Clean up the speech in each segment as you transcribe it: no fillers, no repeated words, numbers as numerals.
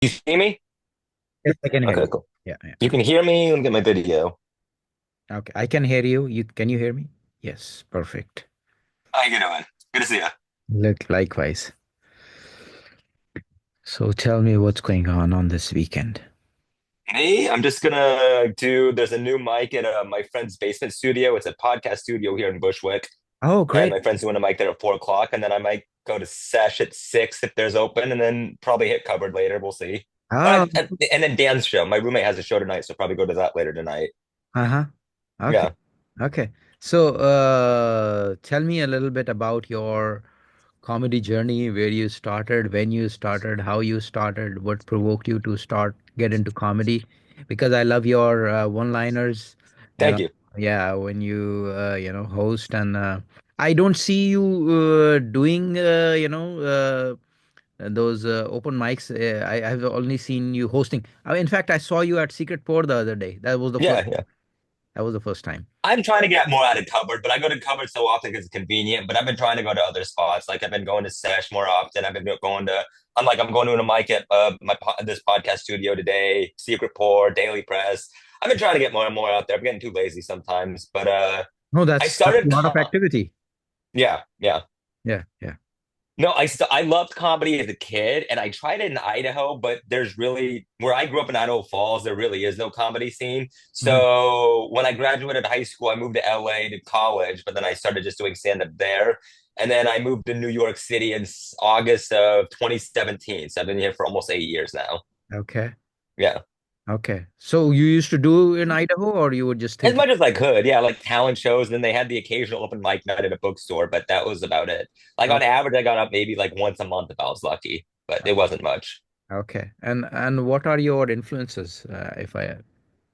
You see me? Yes, I can hear Okay, you. cool. Yeah, yeah. You can hear me. Let me get my video. Okay, I can hear you. You can you hear me? Yes, perfect. How you doing? Good to see you. Look, likewise. So tell me what's going on this weekend. Me, I'm just gonna do. There's a new mic at my friend's basement studio. It's a podcast studio here in Bushwick, Oh, and great. my friend's doing a mic there at 4 o'clock, and then I might go to sesh at 6 if there's open, and then probably hit covered later. We'll see. Oh, But and then Dan's show. My roommate has a show tonight, so probably go to that later tonight. uh-huh. Okay. Yeah. Okay. So, tell me a little bit about your comedy journey, where you started, when you started, how you started, what provoked you to get into comedy? Because I love your one-liners, you Thank know. you. Yeah, when you host and I don't see you doing those open mics. I've only seen you hosting. In fact, I saw you at Secret Pour the other day. Yeah, yeah. That was the first time. I'm trying to get more out of covered, but I go to covered so often because it's convenient. But I've been trying to go to other spots. Like I've been going to Sesh more often. I've been going to. I'm going to a mic at this podcast studio today. Secret Pour, Daily Press. I've been trying to get more and more out there. I'm getting too lazy sometimes. But No, I that's a started. lot of activity. Yeah, yeah. Yeah, yeah. No, I loved comedy as a kid, and I tried it in Idaho, but there's really where I grew up in Idaho Falls, there really is no comedy scene. Mhm. So when I graduated high school, I moved to LA to college, but then I started just doing stand-up there. And then I moved to New York City in August of 2017. So I've been here for almost 8 years now. Okay. Yeah. Okay. So you used to do in Idaho, or you were just As thinking? much as I could, yeah, like talent shows. And then they had the occasional open mic night at a bookstore, but that was about it. Like Oh, on average, I got up maybe like once a month if I was lucky, but it wasn't much. okay. And what are your influences, if I?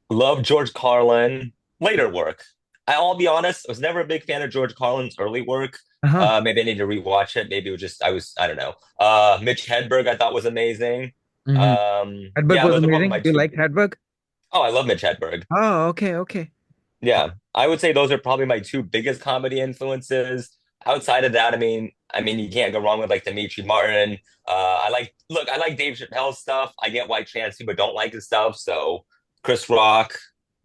Love George Carlin. Later work. I'll be honest, I was never a big fan of George Carlin's early work. Uh-huh. Maybe I need to rewatch it. Maybe it was just I don't know. Mitch Hedberg I thought was amazing. Mm-hmm. Hedberg Yeah, was those are probably amazing. my You two. liked Hedberg? Oh, I love Mitch Hedberg. Oh, okay, okay. Yeah, I would say those are probably my two biggest comedy influences. Outside of that, I mean, you can't go wrong with like Dimitri Martin. I like Dave Chappelle's stuff. I get why trans people don't like his stuff. So Chris Rock.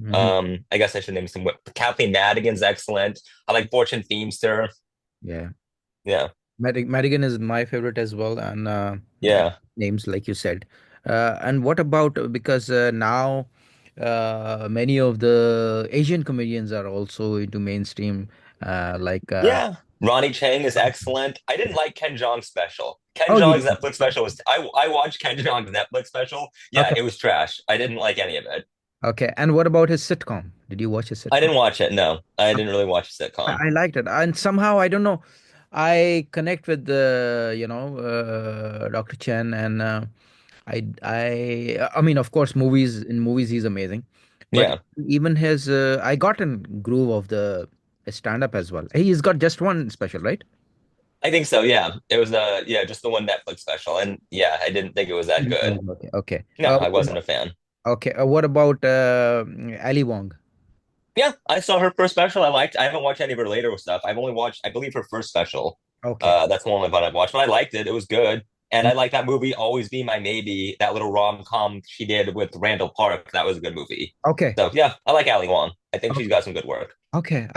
Hmm. I guess I should name some. Kathleen Madigan's excellent. I like Fortune Feimster. Yeah. Yeah, Madigan is my favorite as well, and yeah, names like you said. And what about because now many of the Asian comedians are also into mainstream, like yeah. Ronnie Chang is excellent. I didn't like Ken Jeong's special. Ken oh, you Jeong's didn't. Netflix special was. I watched Ken Jeong's Netflix special. Yeah, Okay, it was trash. I didn't like any of it. okay. And what about his sitcom? Did you watch his I sitcom? didn't watch it. No, I didn't really watch a sitcom. I liked it, and somehow I don't know. I connect with the Dr. Chen, and I mean, of course, movies he's amazing, but Yeah, even his I got in groove of the stand up as well. He's got just one special, right? I think so. Yeah, it was yeah, just the one Netflix special, and yeah, I didn't think it was that good. Okay, okay, No, I wasn't a fan. okay. What about Ali Wong? Yeah, I saw her first special. I liked. I haven't watched any of her later stuff. I've only watched, I believe, her first special. Okay. That's the only one I've watched, but I liked it. It was good, and I like that movie. Always Be My Maybe. That little rom com she did with Randall Park. That was a good movie. Okay. So yeah, I like Ali Wong. I think she's Okay. got some good work. Okay.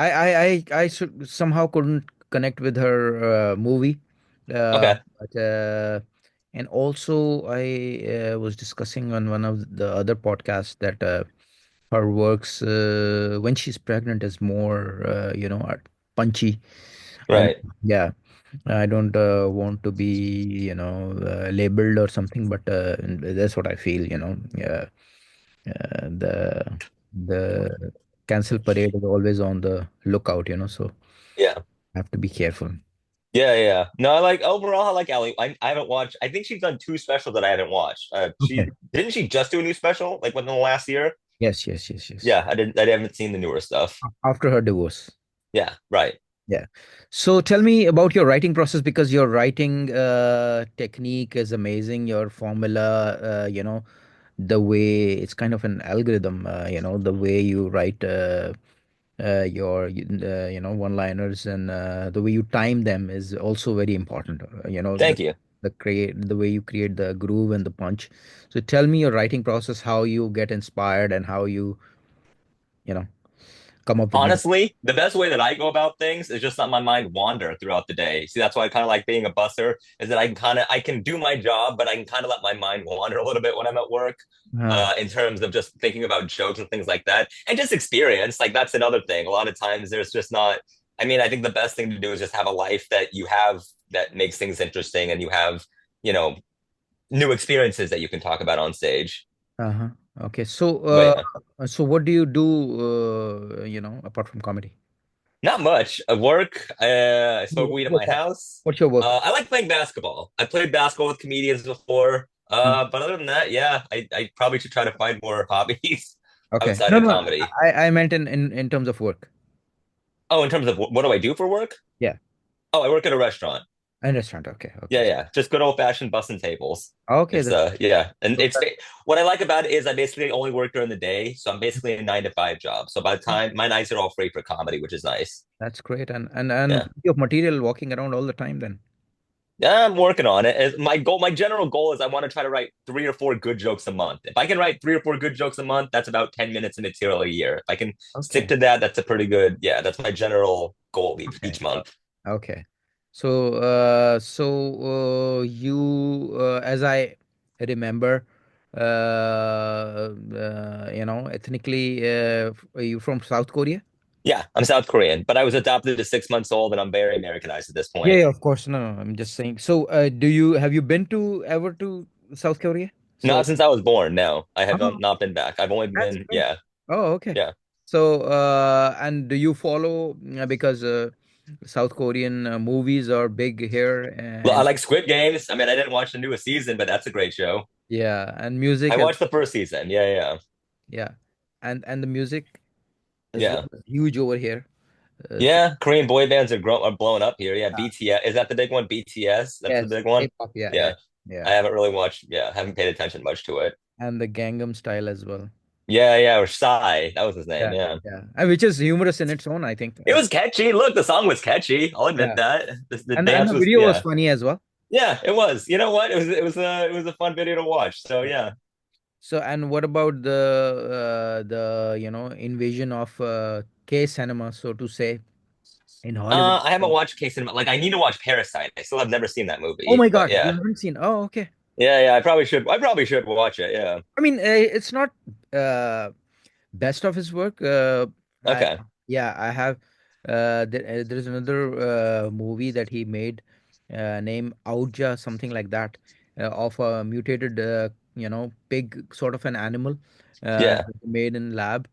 Somehow couldn't connect with her movie, Okay, but and also I was discussing on one of the other podcasts that her works when she's pregnant is more punchy, and right. yeah, I don't want to be labeled or something, but that's what I feel. Yeah, the cancel parade is always on the lookout, so Yeah. I have to be careful. Yeah, yeah. No, I like overall. I like Ali. I haven't watched. I think she's done two specials that I haven't watched. Okay. She didn't she just do a new special like within the last year? Yes, yes, yes, yes. Yeah, I didn't. I haven't seen the newer stuff. After her divorce. Yeah, right. Yeah. So tell me about your writing process because your writing technique is amazing. Your formula, the way it's kind of an algorithm, the way you write your one-liners and the way you time them is also very important. Thank you. the way you create the groove and the punch. So tell me your writing process, how you get inspired and how you know, come up with new. Honestly, the best way that I go about things is just let my mind wander throughout the day. See, that's why I kind of like being a busser, is that I can do my job, but I can kind of let my mind wander a little bit when I'm at work, Uh, in terms of just thinking about jokes and things like that, and just experience. Like that's another thing. A lot of times there's just not. I mean, I think the best thing to do is just have a life that you have that makes things interesting, and you have, you know, new experiences that you can talk about on stage. uh-huh. Okay. So But yeah. so what do you do apart from comedy? Not much. I work. I smoke weed at Your my hobby. house. What's your work? I like playing basketball. I played basketball with comedians before. Hmm. But other than that, yeah, I probably should try to find more hobbies Okay. outside No, of no, comedy. I meant in terms of work. Oh, in terms of what do I do for work? Yeah. Oh, I work at a restaurant. In restaurant. Okay. Yeah, Okay. yeah, just good old fashioned bussing tables. Okay. It's yeah, and what I like about it is I basically only work during the day, so I'm basically a 9 to 5 job. So by the time my nights are all free for comedy, which is nice. That's great. And Yeah. plenty of material walking around all the time then. Yeah, I'm working on it. My goal, my general goal is I want to try to write 3 or 4 good jokes a month. If I can write 3 or 4 good jokes a month, that's about 10 minutes of material a year. If I can stick Okay. to that, that's a pretty good, yeah, that's my general goal Okay. each month. Okay. So you as I remember ethnically are you from South Korea? Yeah, I'm South Korean, but I was adopted at 6 months old and I'm very Americanized at this Yeah, point. yeah, of course. No, no, I'm just saying. So, do you have you been to ever to South Korea? Not So, since I was born, no. I have oh, not been back. I've only that's been, great. yeah, Oh, okay. yeah. So, and do you follow because South Korean movies are big here, Well, I and like Squid Games. I mean, I didn't watch the newest season, but that's a great show. yeah, and I music as watched the first season. Yeah, yeah, yeah, and the music as well yeah. is huge over here. So, Yeah, Korean boy bands are blowing up here. Yeah, uh, BTS is that the big one? BTS, that's the yes, big one. K-pop, yeah, yeah, Yeah, I yeah, haven't really watched. Yeah, haven't paid attention much to it. and the Gangnam Style as well. Yeah, yeah, or Psy, that was his name. Yeah, Yeah, yeah, and which is humorous in its own, I think. it was catchy. Look, the song was catchy. I'll admit Yeah. that. The And dance the was, video was yeah, funny as well. yeah, it was. You know what? It was a fun video to watch. So Yeah. yeah, So, and what about the invasion of K cinema, so to say, in Hollywood? I haven't watched Case in like I need to watch Parasite. I still have never seen that Oh movie, my but God, you yeah, haven't seen? Oh, okay. yeah, yeah. I probably should. I probably should watch it. Yeah. I mean, it's not uh, best of his work. I Okay. Yeah, I have. There's another movie that he made, named Auja, something like that, of a mutated, pig sort of an animal, Yeah. made in lab,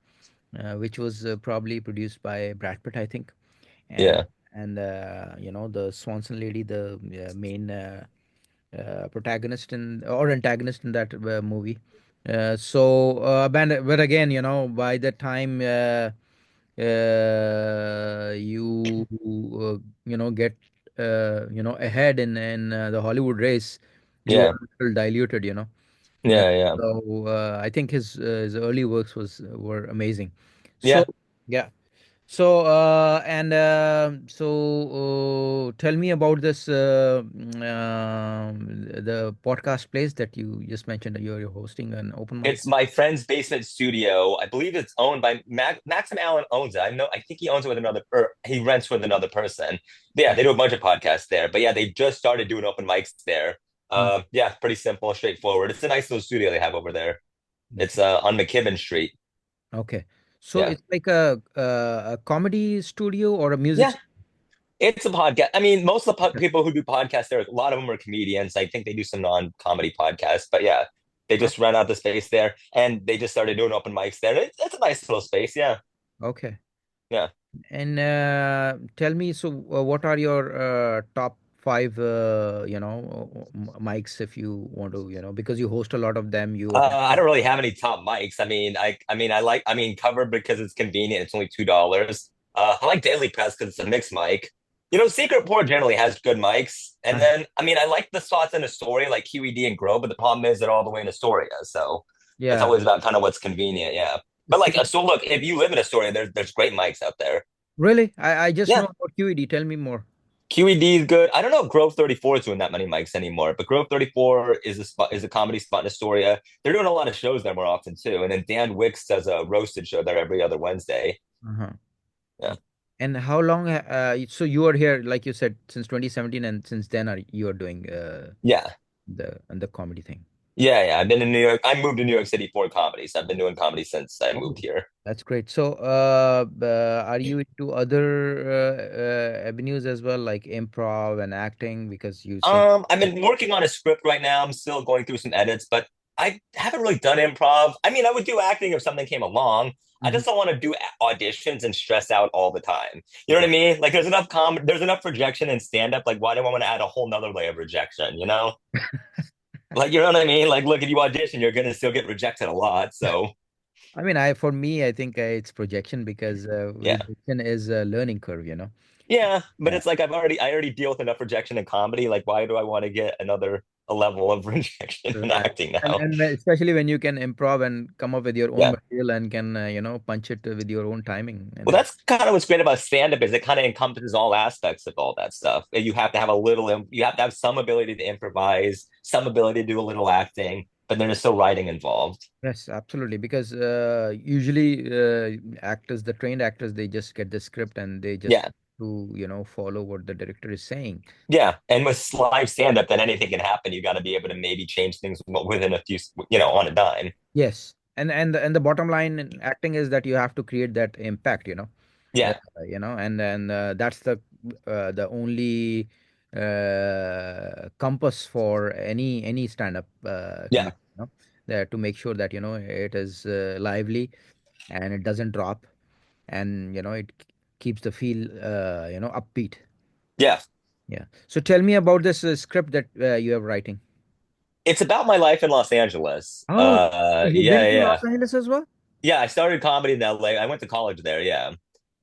which was probably produced by Brad Pitt, I think, and Yeah. the Swanson lady, the main protagonist or antagonist in that movie. But again, by the time get ahead in the Hollywood race, you are Yeah. a little diluted, Uh, Yeah. Yeah. I think his early works were amazing. So Yeah. yeah. So tell me about this the podcast place that you just mentioned that you're hosting an open mic. It's my friend's basement studio. I believe it's owned by Maxim Allen owns it. I know. I think he owns it with another, or he rents with another person. But yeah, they do a bunch of podcasts there. But yeah, they just started doing open mics there. Mm. Yeah, pretty simple, straightforward. It's a nice little studio they have over there. It's Okay. on McKibben Street. Okay. So Yeah, it's like a comedy studio or a music. yeah. It's a podcast. I mean, most of the Okay. people who do podcasts there, a lot of them are comedians. I think they do some non-comedy podcasts. But yeah, they Oh, just rent out the space there, and they just started doing open mics there. It's a nice little space. Yeah, okay. yeah. And tell me, so what are your top five, mics if you want to, because you host a lot of them, you attend. I don't really have any top mics. I mean, covered because it's convenient. It's only $2. I like Daily Press because it's a mixed mic. You know, Secret Port generally has good mics. And then, I mean, I like the spots in Astoria, like QED and Grow, but the problem is they're all the way in Astoria. So it's Yeah. always about kind of what's convenient. Yeah. But like, See, so look, if you live in Astoria, there's great mics out there. really? I just know Yeah. about QED. Tell me more. QED is good. I don't know if Grove 34 is doing that many mics anymore, but Grove 34 is a comedy spot in Astoria. They're doing a lot of shows there more often too. And then Dan Wicks does a roasted show there every other Wednesday. Uh-huh. Yeah. And how long, so you are here, like you said, since 2017, and since then you are doing Yeah. the comedy thing. Yeah. I've been in New York. I moved to New York City for comedy. So I've been doing comedy since I moved Oh, here. that's great. So, are you into other avenues as well, like improv and acting? Because you seem. I've been working on a script right now. I'm still going through some edits, but I haven't really done improv. I mean, I would do acting if something came along. I Mhm. just don't want to do auditions and stress out all the time. You know what I mean? Like there's enough rejection in stand up. Like, why do I want to add a whole nother layer of rejection? You know? Like, you know what I mean? Like, look, if you audition, you're gonna still get rejected a lot. So I mean, for me, I think it's projection because yeah. rejection is a learning curve, you know. Yeah. But Yeah. it's like I already deal with enough rejection in comedy. Like, why do I want to get another a level of rejection in Right. acting And now? especially when you can improv and come up with your own Yeah. material and can punch it with your own timing and Well, that's kind of what's great about stand-up is it kind of encompasses all aspects of all that stuff. You have to have you have to have some ability to improvise, some ability to do a little acting, but then there's still writing involved. yes, absolutely. Because usually actors, the trained actors, they just get the script and they just Yeah, to follow what the director is saying. yeah. And with live stand-up, then anything can happen. You got to be able to maybe change things within a few, on a dime. Yes, and the bottom line in acting is that you have to create that impact, uh, Yeah, and that's the only compass for any stand-up yeah, comedy, to make sure that it is lively and it doesn't drop, and it keeps the feel upbeat. yeah. Yeah. So tell me about this script that you are writing. It's about my life in Los Angeles. Oh, you've been to Yeah. Los Angeles as well? Yeah, I started comedy in LA. I went to college there, yeah.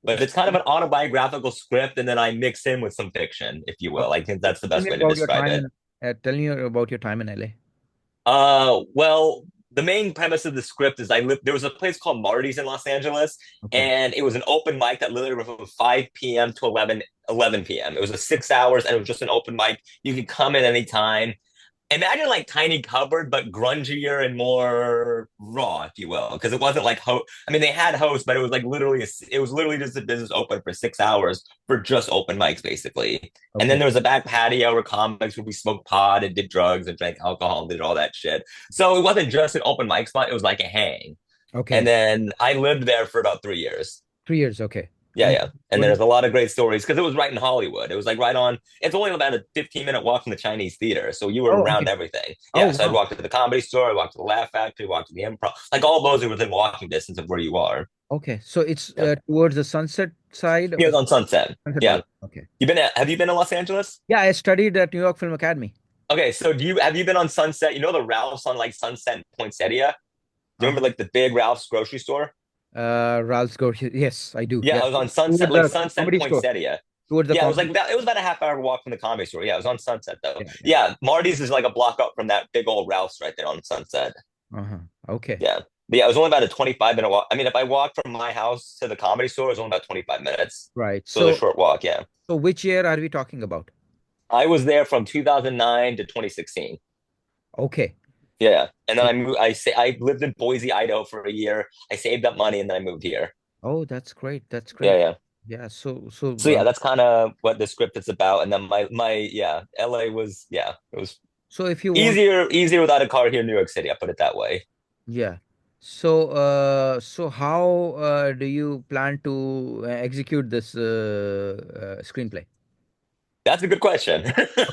But it's kind of an autobiographical script, and then I mix in with some fiction, if you will. Okay. I think So that's the tell best me way to about your describe time it. in tell me about your time in LA. Well, the main premise of the script is I lived there was a place called Marty's in Los Angeles, Okay. and it was an open mic that literally was from 5 p.m. to eleven p.m. It was a 6 hours, and it was just an open mic. You could come in anytime. Imagine like Tiny Cupboard, but grungier and more raw, if you will, because it wasn't like I mean, they had hosts, but it was like it was literally just a business open for 6 hours for just open mics, basically. And then Okay. there was a back patio where comics where we smoked pot and did drugs and drank alcohol and did all that shit. So it wasn't just an open mic spot; it was like a hang. And Okay. then I lived there for about 3 years. 3 years. Okay. Yeah, And yeah. And what did there's a lot of great stories because it was right in Hollywood. It was like right on, it's only about a 15-minute walk from the Chinese theater. So you were Oh, around okay. everything. Oh, Yeah. So I'd wow. walk to the comedy store, I'd walk to the Laugh Factory, walk to the improv. Like all those are within walking distance of where you are. Okay. So it's Yeah. towards the Sunset side Yeah, or it was on Sunset. Sunset Yeah. Boulevard. Okay. Have you been to Los Angeles? Yeah, I studied at New York Film Academy. Okay. So have you been on Sunset? You know the Ralph's on like Sunset and Poinsettia? Do you Uh-huh. remember like the big Ralph's grocery store? Ralph's Grocery. Yes, I do. Yeah, Yeah. I was on Sunset, Toward like the Sunset and comedy store. Poinsettia. Towards the Yeah, it was comedy. it was about a half hour walk from the comedy store. Yeah, it was on Sunset though. Yeah, yeah. Yeah, Marty's is like a block up from that big old Ralph's right there on Sunset. Uh-huh. Okay. Yeah. But yeah, it was only about a 25-minute walk. I mean, if I walked from my house to the comedy store, it was only about 25 minutes. Right. So it was a So short walk, yeah. which year are we talking about? I was there from 2009 to 2016. Okay. Yeah. And then So, I lived in Boise, Idaho for a year. I saved up money and then I moved here. oh, that's great. That's Yeah, great. yeah. Yeah. So So yeah, that's kind of what the script is about. And then yeah, LA was it was so if you want. easier without a car here in New York City. I put it that way. Yeah. So, so how do you plan to execute this screenplay? That's a good question.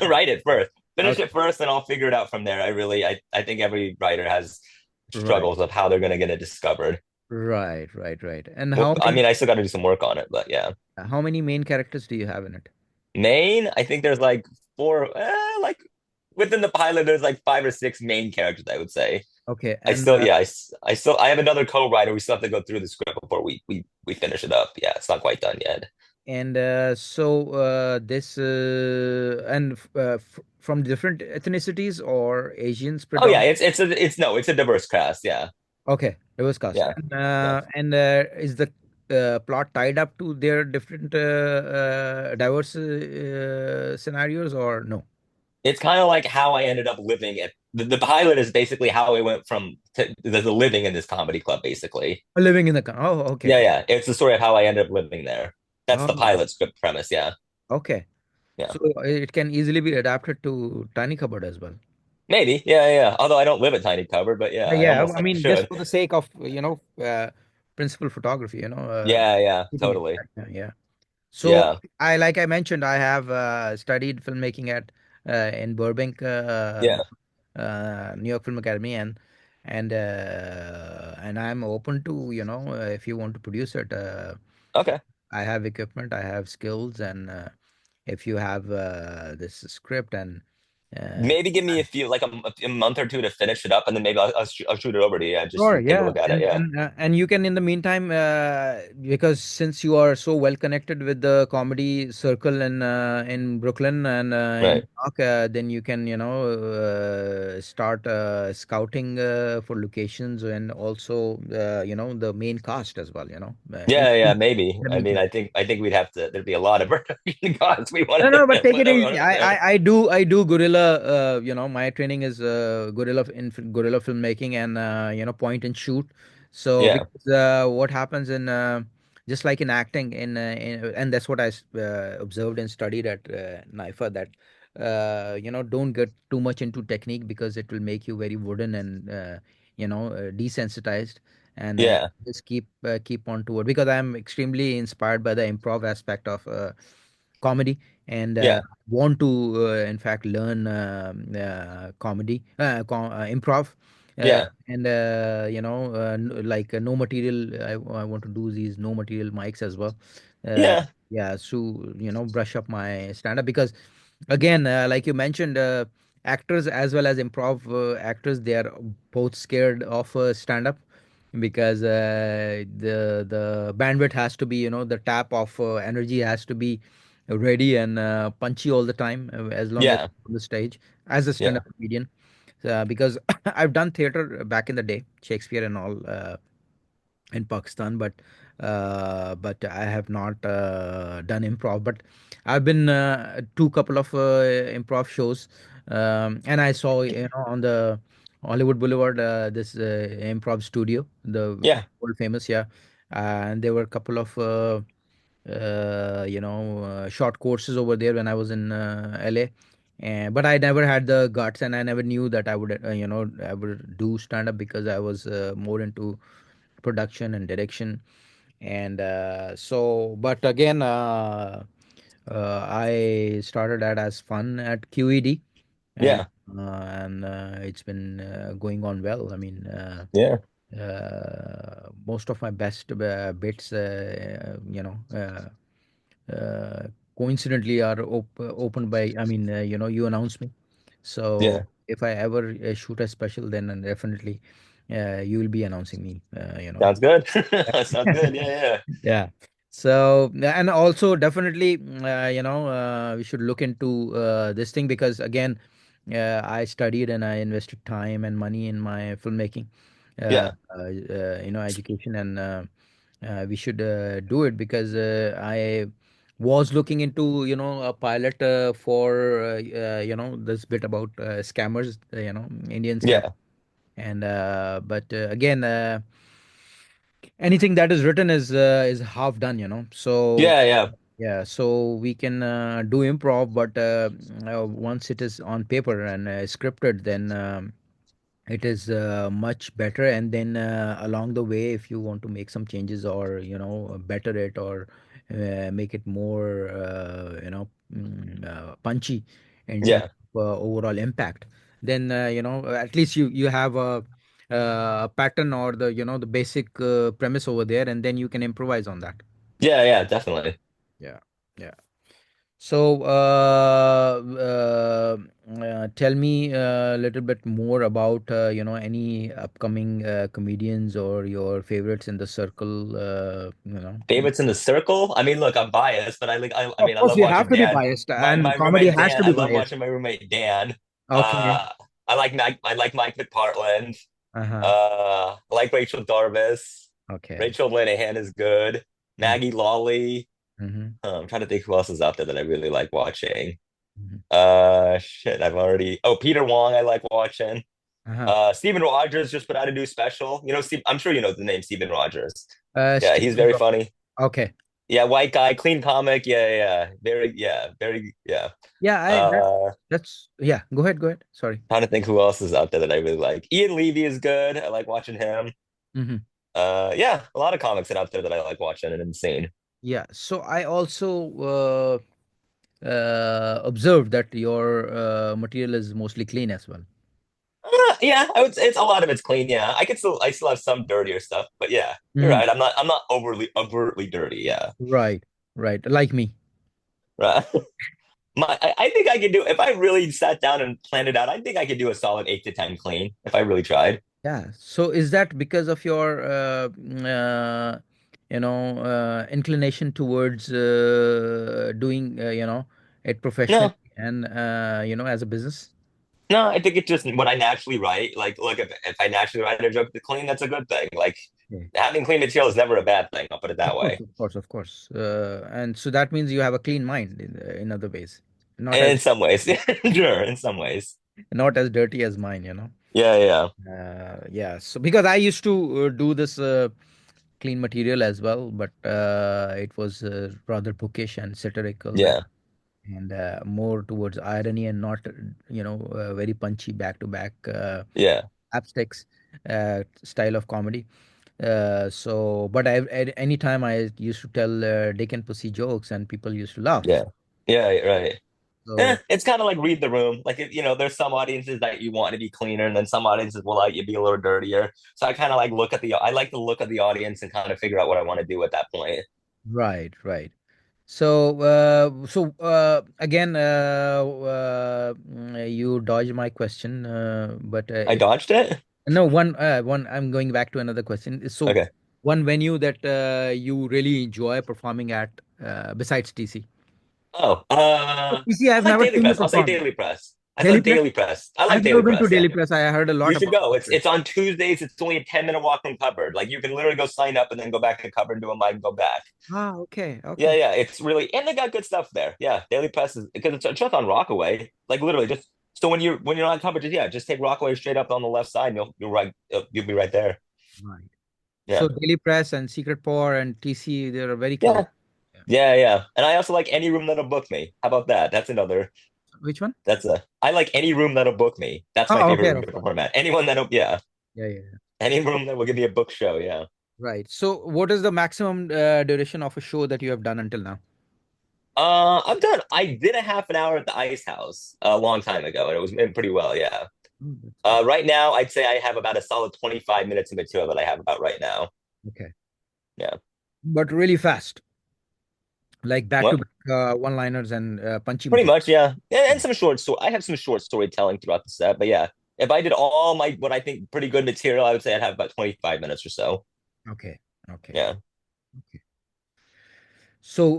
Write it first. Finish Okay. it first, and I'll figure it out from there. I think every writer has Right. struggles of how they're going to get it discovered. Right. Right. Right. And Well, I mean, I still got to do some work on it, but yeah. how many main characters do you have in it? Main, I think there's like four, like within the pilot, there's like five or six main characters, I would say. Okay. I And still, yeah, I have another co-writer. We still have to go through the script before we finish it up. Yeah, it's not quite done yet. so this and f from different ethnicities or Asians Oh yeah, predominant. it's no, it's a diverse cast. Yeah, Okay, diverse cast. yeah, And yeah. is the plot tied up to their different diverse scenarios, or no? It's kind of like how I ended up living at the pilot is basically how I went from the living in this comedy club, basically. Living in the oh, okay. Yeah, yeah. It's the story of how I ended up living there. That's the Oh, pilot script premise. Yeah, okay. yeah. So it can easily be adapted to Tiny Cupboard as well. Maybe. Yeah, yeah, yeah. Although I don't live at Tiny Cupboard, but yeah, I Yeah, almost I like mean, just should. for the sake of, principal photography, Yeah, yeah, keeping it. totally. Yeah. So Yeah, like I mentioned, I have studied filmmaking at in Burbank, yeah. New York Film Academy, and I'm open to, if you want to produce it, Okay. I have equipment, I have skills, and if you have this script and uh, Maybe give me a few, like a month or two to finish it up, and then maybe I'll shoot it over to you. Yeah, just so sure, you can take a yeah, look at it. Yeah, and you can in the meantime, because since you are so well connected with the comedy circle in Brooklyn and in New right. York, then you can start scouting for locations and also the main cast as well. Yeah, yeah, maybe. Let I me mean, tell. I think we'd have to. There's be a lot of production costs. We want No, to no, but take put it that easy. one there. I do guerrilla. My training is guerrilla filmmaking and point and shoot. So Yeah, because what happens in just like in acting and that's what I observed and studied at NIFA, that don't get too much into technique because it will make you very wooden and desensitized, and yeah, just keep on to it, because I'm extremely inspired by the improv aspect of comedy, and yeah, want to in fact learn comedy improv, yeah, and like no material, I want to do these no material mics as well, uh, yeah, yeah, so brush up my stand up, because again, like you mentioned, actors as well as improv actors, they are both scared of stand up, because the bandwidth has to be, the tap of energy has to be ready and punchy all the time, as long as yeah, on the stage as a yeah. stand-up comedian, because I've done theater back in the day, Shakespeare and all, in Pakistan, but I have not done improv. But I've been to couple of improv shows, and I saw, on the Hollywood Boulevard, this improv studio, the Yeah. world famous, yeah, and there were a couple of short courses over there when I was in LA. And but I never had the guts, and I never knew that I would, I would do stand up, because I was more into production and direction. And but again, I started that as fun at QED, and Yeah. it's been going on well. I mean, Yeah. most of my best bits, coincidentally are opened by, I mean, you announced me. So Yeah. if I ever shoot a special, then definitely you will be announcing me, Sounds good. Sounds good. Yeah, yeah. yeah. So, and also definitely, we should look into this thing, because again, I studied and I invested time and money in my filmmaking, Yeah. education, and we should do it, because I was looking into, a pilot for, this bit about scammers, Indian scam, Yeah. and but again, anything that is written is half done, so Yeah, yeah. yeah, so we can do improv, but once it is on paper and scripted, then it is much better. And then along the way, if you want to make some changes, or better it, or make it more punchy in terms Yeah. of overall impact, then at least you have a pattern, or the basic premise over there, and then you can improvise on that. Yeah, yeah, definitely. Yeah, yeah. So, tell me a little bit more about, any upcoming comedians or your favorites in the circle. Favorites in the circle? I mean, look, I'm biased, but I Of mean, I course, love you have watching to be Dan. biased, My and comedy roommate has Dan, to I be love biased. watching my roommate Dan. Okay. I like Mike McPartland. Uh-huh. I like Rachel Darvis. Okay. Rachel Linehan is good. Maggie Lawley. Mm-hmm. I'm trying to think who else is out there that I really like watching. Hmm. Shit, I've already. Oh, Peter Wong, I like watching. Uh-huh. Steven Rogers just put out a new special. Steve, I'm sure you know the name Steven Rogers. Yeah, he's Steven very Rock. funny. Okay. Yeah, white guy, clean comic. Very, yeah. Yeah, I that Uh, that's yeah. Go ahead, go ahead. Sorry. Trying to think who else is out there that I really like. Ian Levy is good. I like watching him. Hmm. Yeah, a lot of comics that out there that I like watching and insane. Yeah. So I also observed that your material is mostly clean as well. Yeah, I would say it's a lot of it's clean. Yeah, I still have some dirtier stuff, but yeah, you're Hmm. right. I'm not overtly dirty. Yeah, Right. Right. Like me. right. I think I could do if I really sat down and planned it out. I think I could do a solid 8 to 10 clean if I really tried. Yeah. So is that because of your inclination towards doing it professionally No, and as a business? no, I think it's just what I naturally write. Like, look, if I naturally write a joke to clean, that's a good thing. Like, Yeah. having clean material is never a bad thing. I'll put it that Of course, way. of course, of course. And so that means you have a clean mind in other ways, not as In some ways, sure. In some ways, not as dirty as mine. yeah, yeah, Yeah. So because I used to do this clean material as well, but it was rather bookish and satirical yeah, and more towards irony and not, very punchy back to back yeah, slapsticks style of comedy. But at any time I used to tell Dick and Pussy jokes and people used to laugh. yeah, yeah. Right. So, It's kind of like read the room. Like, there's some audiences that you want to be cleaner, and then some audiences will like you be a little dirtier. So I kind of like I like to look at the audience and kind of figure out what I want to do at that point. right, right. So again, you dodged my question, but I it dodged it. no one. I'm going back to another question. So, Okay. one venue that you really enjoy performing at besides TC. Oh, TC, I I've like never Daily seen you Press. I'll say perform. Daily Press. I Daily thought Press. Daily Press. I like I've never Daily been to Press. Yeah. Daily Press. I heard a You lot should about go. it. It's on Tuesdays. It's only a 10-minute walk from Cupboard. Like you can literally go sign up and then go back to Cupboard and do a mic and go back. Ah, okay, Yeah, okay. yeah. It's really and they got good stuff there. Yeah, Daily Press is because it's just on Rockaway. Like literally just so when you're on Cupboard, just take Rockaway straight up on the left side and you'll be right there. Right. Yeah. So Daily Press and Secret Pour and TC, they're very close. Yeah. Yeah. Yeah, yeah. And I also like any room that'll book me. How about that? That's another Which one? that's a I like any room that'll book me. That's my Oh, favorite okay, room of to course. perform at. Anyone that'll yeah. Yeah, yeah, yeah. Any room that will give me a book show, yeah. Right. So, what is the maximum duration of a show that you have done until now? I'm done. I did a half an hour at the Ice House a long time ago, and it was pretty well, yeah. Oh, that's good. Right now, I'd say I have about a solid 25 minutes of material that I have about right now. Okay. Yeah. But really fast, like back to What? back one-liners and punchy Pretty material. much, yeah. And some short story. I have some short storytelling throughout the set, but yeah, if I did all my what I think pretty good material, I would say I'd have about 25 minutes or so. Okay. Okay. Yeah. Okay. So,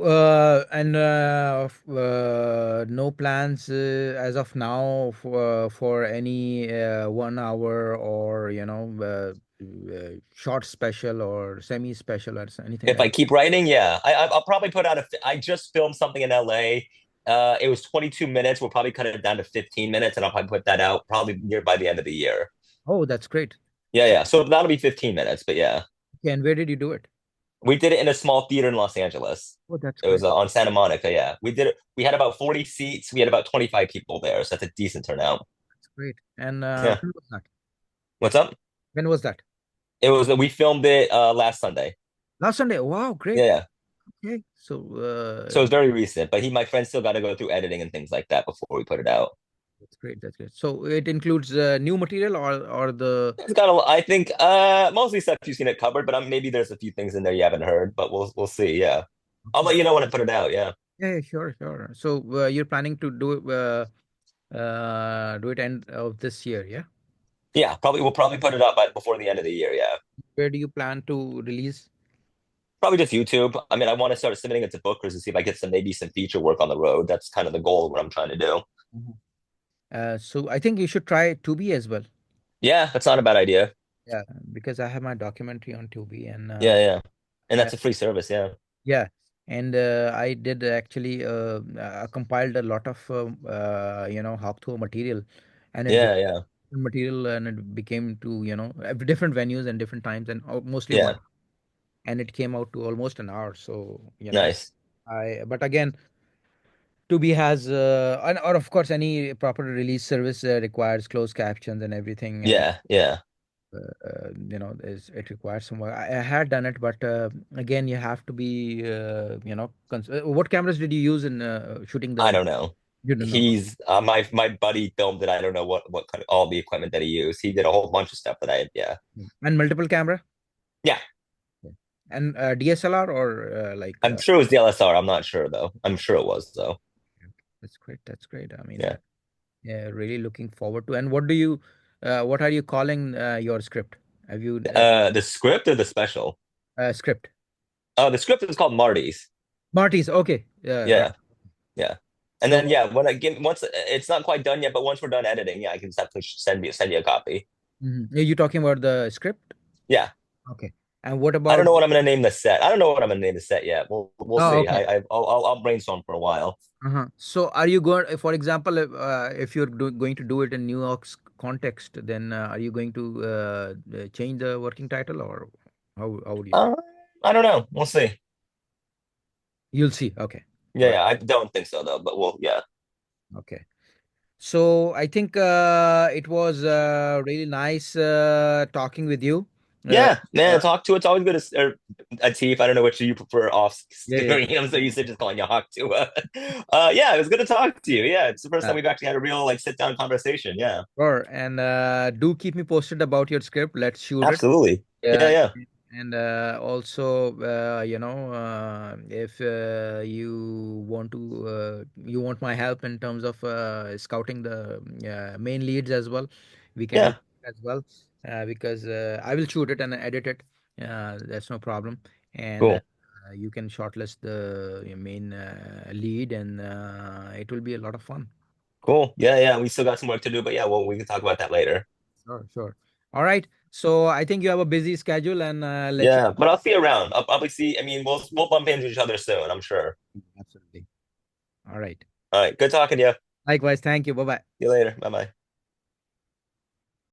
no plans as of now for any 1 hour or short special or semi special or anything If like I that. keep writing, yeah, I'll probably put out I just filmed something in LA. It was 22 minutes. We'll probably cut it down to 15 minutes, and I'll probably put that out probably near by the end of the year. Oh, that's great. Yeah, yeah. So that'll be 15 minutes, but yeah, Okay, and where did you do it? we did it in a small theater in Los Angeles. Oh, that's It was great. on Santa Monica. Yeah, we did it. We had about 40 seats. We had about 25 people there, so that's a decent turnout. That's great. And Yeah. when was that? What's up? When was that? It was we filmed it last Sunday. Last Sunday. Wow, Yeah, great. yeah. Okay. So, So it's very recent, but my friend still got to go through editing and things like that before we put it out. that's great. That's great. So it includes new material or the. It's got I think mostly stuff you've seen it covered, but maybe there's a few things in there you haven't heard, but we'll see. Yeah, I'll Okay. let you know when I put it out. Yeah, Yeah, yeah, sure, sure. So you're planning to do it end of this year, yeah? yeah. We'll probably put it up before the end of the year. Yeah, Where do you plan to release? probably just YouTube. I mean, I want to start submitting it to bookers to see if I get maybe some feature work on the road. That's kind of the goal of what I'm trying to do. Mhm. So I think you should try Tubi as well. Yeah, that's not a bad idea. Yeah, because I have my documentary on Tubi and Yeah, yeah, and I that's a free service. Yeah, Yeah, and I did actually compiled a lot of Hawk Tuah material, and it Yeah, became yeah, material, and it became to different venues and different times, and mostly yeah. one, and it came out to almost an hour. So Nice. I but again, Tubi has or of course any proper release service requires closed captions and everything, and Yeah, yeah. it requires some work. I had done it, but again, you have to be what cameras did you use in shooting I the? don't know. You don't know. He's my buddy filmed it. I don't know what kind of all the equipment that he used. He did a whole bunch of stuff that I yeah. And multiple camera. Yeah. Yeah. And DSLR or I'm sure it was the LSR. I'm not sure though. I'm sure it was though. that's great. That's great. I mean, Yeah. yeah, really looking forward to. And what are you calling your script? Have you The script or the special? script? Oh, the script is called Marty's. Marty's. Okay. Yeah. Right. Yeah, yeah. And then So yeah, when I give once it's not quite done yet, but once we're done editing, yeah, I can definitely send you a copy. are you talking about the script? Yeah. Okay. And what I don't about? know what I'm gonna name the set. I don't know what I'm gonna name the set yet. We'll Oh, see. okay. I'll brainstorm for a while. Uh-huh. So are you going, for example, if you're going to do it in New York's context, then are you going to change the working title, or how would you? Uh, I don't know. We'll see. You'll see. Okay. Yeah, Right. yeah. I don't think so though, but we'll yeah. Okay. So I think it was really nice talking with you. Uh, Yeah, man, uh, talk to it's always good as or a Teef. I don't know which you prefer off yeah, yeah. I'm so used to just calling you Hawk too. Yeah, it was good to talk to you. Yeah, it's the first time Uh, we've actually had a real like sit down conversation. Yeah, sure. And do keep me posted about your script. Let's shoot it. absolutely. Yeah, Yeah, yeah, and also, if you want my help in terms of scouting the main leads as well, we can do yeah. that as well. Because I will shoot it and edit it. That's no problem. And Cool, you can shortlist the main lead, and it will be a lot of fun. cool. Yeah, yeah. We still got some work to do, but yeah, well, we can talk about that later. Sure, sure. All right. So I think you have a busy schedule, and let you. Yeah, but I'll see you around. I'll probably see. I mean, we'll bump into each other soon. I'm sure. Absolutely. All right. All right, good talking to you. Likewise. Thank you. Bye bye. See you later. Bye bye.